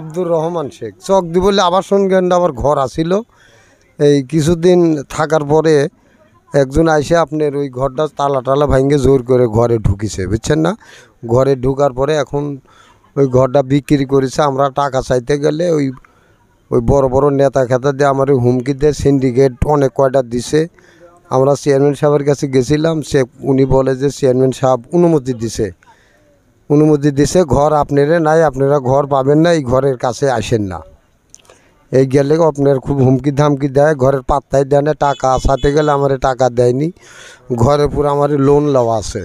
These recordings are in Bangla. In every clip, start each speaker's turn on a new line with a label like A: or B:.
A: আব্দুর রহমান শেখ চকদি বলে আবাসন কেন্দ্র আমার ঘর আসিল। এই কিছুদিন থাকার পরে একজন আইসে আপনার ওই ঘরটা তালা টালা ভাঙে জোর করে ঘরে ঢুকিছে, বুঝছেন না। ঘরে ঢুকার পরে এখন ওই ঘরটা বিক্রি করেছে। আমরা টাকা চাইতে গেলে ওই ওই বড় বড় নেতা খেতা দিয়ে আমার হুমকি দিয়ে সিন্ডিকেট অনেক কয়টা দিছে। আমরা চেয়ারম্যান সাহেবের কাছে গেছিলাম, উনি বলে যে চেয়ারম্যান সাহেব অনুমতি দিছে ঘর আপনারা নাই, আপনারা ঘর পাবেন না, এই ঘরের কাছে আসেন না। এই গেলে আপনার খুব হুমকি ধামকি দেয়, ঘরের পাত্তাই দেয় না। টাকা সাথে গেলে আমার টাকা দেয়নি। ঘরের পুরো আমার লোন লওয়া আছে।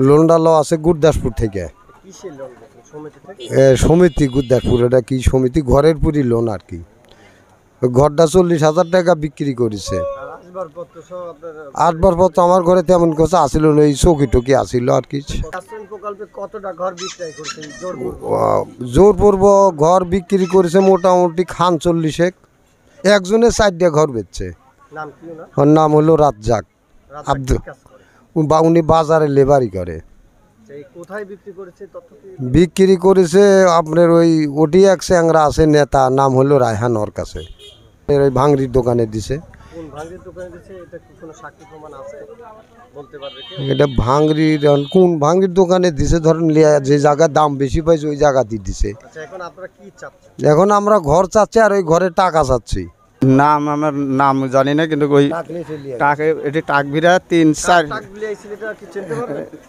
A: লোনটা লওয়া আছে গুরদাসপুর থেকে, সমিতি গুরদাসপুর। এটা কি সমিতি, ঘরের পুরি লোন আর কি। ঘরটা 40,000 টাকা বিক্রি করেছে। আসবার পর তো আমার ঘরে তেমন কিছু আসিল না, এই চৌকি টকি আসিল আর কি। জোর পূর্ব ঘর বিক্রি করেছে মোটামুটি 40 একজনে 4টা ঘর বেচছে। ওর নাম হলো রাজ্জাক আব্দুল, উনি বাজারে লেবারি করে। বিক্রি করেছে আপনার ওই ওটি এক চ্যাংরা আছে নেতা, নাম হলো রায়হান, ওর কাছে ওই ভাঙড়ির দোকানে দিছে। এটা ভাঙড়ির কোন ভাঙড়ির দোকানে দিছে, ধরেন যে জায়গার দাম বেশি পাইছে ওই জায়গাতেই দিছে। এখন আমরা ঘর চাচ্ছি আর ওই ঘরে টাকা চাচ্ছি।
B: নাম আমার নাম জানি না, কিন্তু ওই টাকা এটি টাকভিরা 3-4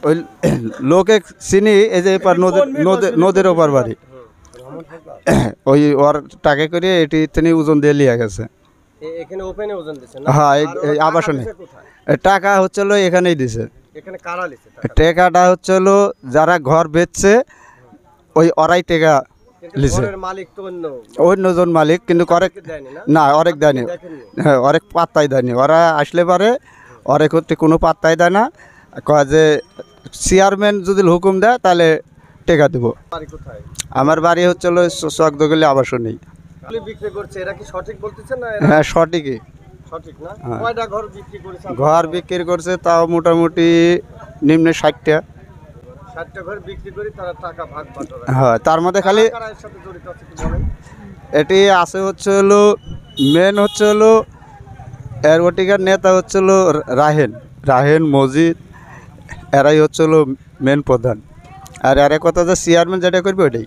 B: ওই লোকে চিনি। এই যে এপার নদীর ওপার বাড়ি, ওই ওর টাকা করে এটি তিনি ওজন দিয়ে লিয়ে গেছে। হ্যাঁ, এই আবাসনে টাকা হচ্ছিল এখানেই দিছে। টাকাটা হচ্ছিল যারা ঘর বেচছে ওই ওরাই টাকা লিছে, অন্যজন মালিক, কিন্তু না অরেক দেয়নি। হ্যাঁ, অরেক পাত্তাই দেয়নি। ওরা আসলে পারে অরেক হচ্ছে কোনো পাত্তাই দেয় না। কয় যে চেয়ারম্যান যদি হুকুম দেয় তাহলে টাকা দেবো। আমার বাড়ি হচ্ছিল চকদগলি আবাসনেই। হ্যাঁ, সঠিকই। ঘর বিক্রি করছে তাও মোটামুটি নিম্নে 60টা। হ্যাঁ, তার মধ্যে খালি এটি আছে হচ্ছে হলো মেন হচ্ছে হলো এর ওটিকার নেতা হচ্ছে হলো রাহেন মজিদ, এরাই হচ্ছে হলো মেন প্রধান। আর এর কথা যে চেয়ারম্যান যেটা করবে ওইটাই।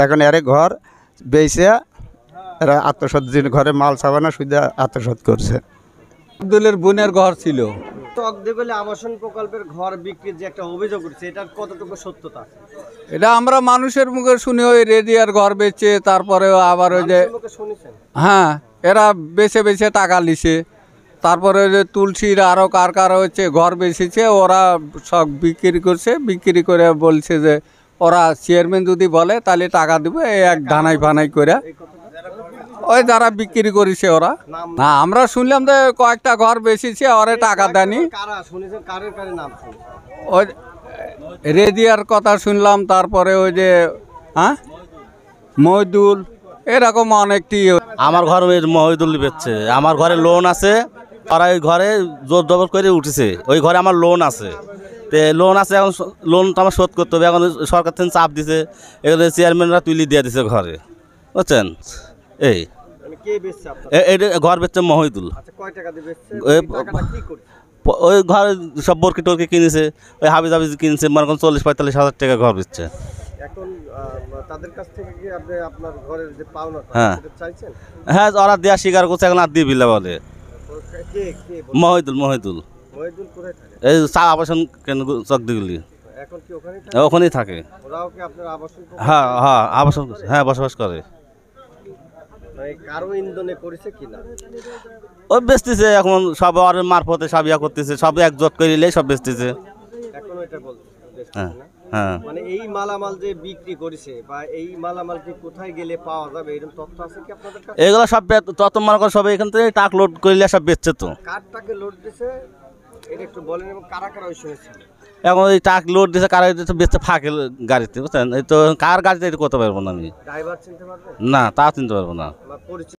B: এখন এর ঘর বেচে এরা আত্মসাৎ, ঘরে মাল সাবানা সুবিধা আত্মসাৎ করছে।
C: আব্দুলের বোনের ঘর ছিল।
D: আবাসন প্রকল্পের ঘর বিক্রির যে একটা অভিযোগ উঠছে, এটার কতটুকু সত্যতা?
C: এটা আমরা মানুষের মুখে শুনি, ওই রেডিয়ার ঘর বেচে, তারপরে আবার ওই যে হ্যাঁ এরা বেছে বেছে টাকা লিছে। তারপরে ওই যে তুলসীর আরও কার হচ্ছে ঘর বেচেছে, ওরা সব বিক্রি করছে। বিক্রি করে বলছে যে ওরা চেয়ারম্যান যদি বলে তাহলে টাকা দেবে, এক ধানাই ফানাই করে ওই যারা বিক্রি করেছে ওরা। না, আমরা শুনলাম যে কয়েকটা ঘর বেচেছে, ওরে টাকা দেয়নি। ওই রেডিয়ার কথা শুনলাম, তারপরে ওই যে হ্যাঁ মহিদুল, এরকম অনেকটি।
E: আমার ঘর ওই মহিদুল বেচছে। আমার ঘরে লোন আছে, ওরা ওই ঘরে জোর জবর করে উঠেছে। ওই ঘরে আমার লোন আছে, লোন আছে। এখন লোনটা আমার শোধ করতে হবে। এখন সরকার থেকে চাপ দিছে, এখানে চেয়ারম্যানরা তুলি দিয়ে দিছে ঘরে, বুঝছেন। এই ঘর বেচছে মহিদুল। ওই ঘর সব বরকি টরকি কিনেছে, ওই হাবিজ হাবিজ কিনেছে, মনে করেন 40-45 হাজার টাকা ঘর বেচছে। হ্যাঁ, ওরা দেওয়া স্বীকার করছে, এখন আর দিয়ে বিল্লা বলে। মহিদুল এই আবাসন কেন্দ্র চকদিগুলি ওখানেই থাকে। হ্যাঁ হ্যাঁ, আবাসন, হ্যাঁ বসবাস করে। ওই বেচতেছে এখন সব ওর মারফতে সব ইয়া করতেছে, সব একজোট করে সব বেচতেছে। হ্যাঁ হ্যাঁ,
D: মানে এই মালামাল যে বিক্রি করেছে বা এই মালামাল কি কোথায় গেলে পাওয়া যাবে, এরকম তথ্য আছে কি আপনাদের কাছে?
E: এগুলো সব তত মনে করেন সব এখান থেকে ট্রাক লোড করলে সব বেচছে। তো
D: কার টাকে লোড দিছে এটা একটু বলেন, এবং কারা কারা ওই সময় ছিল?
E: এখন ওই ট্রাক লোড দিছে, কারা বেচছে ফাঁকে গাড়িতে, বুঝছেন। এই তো কার গাড়িতে এটা করতে পারবো না আমি।
D: ড্রাইভার চিনতে পারবেন?
E: না, তা চিনতে পারবো না।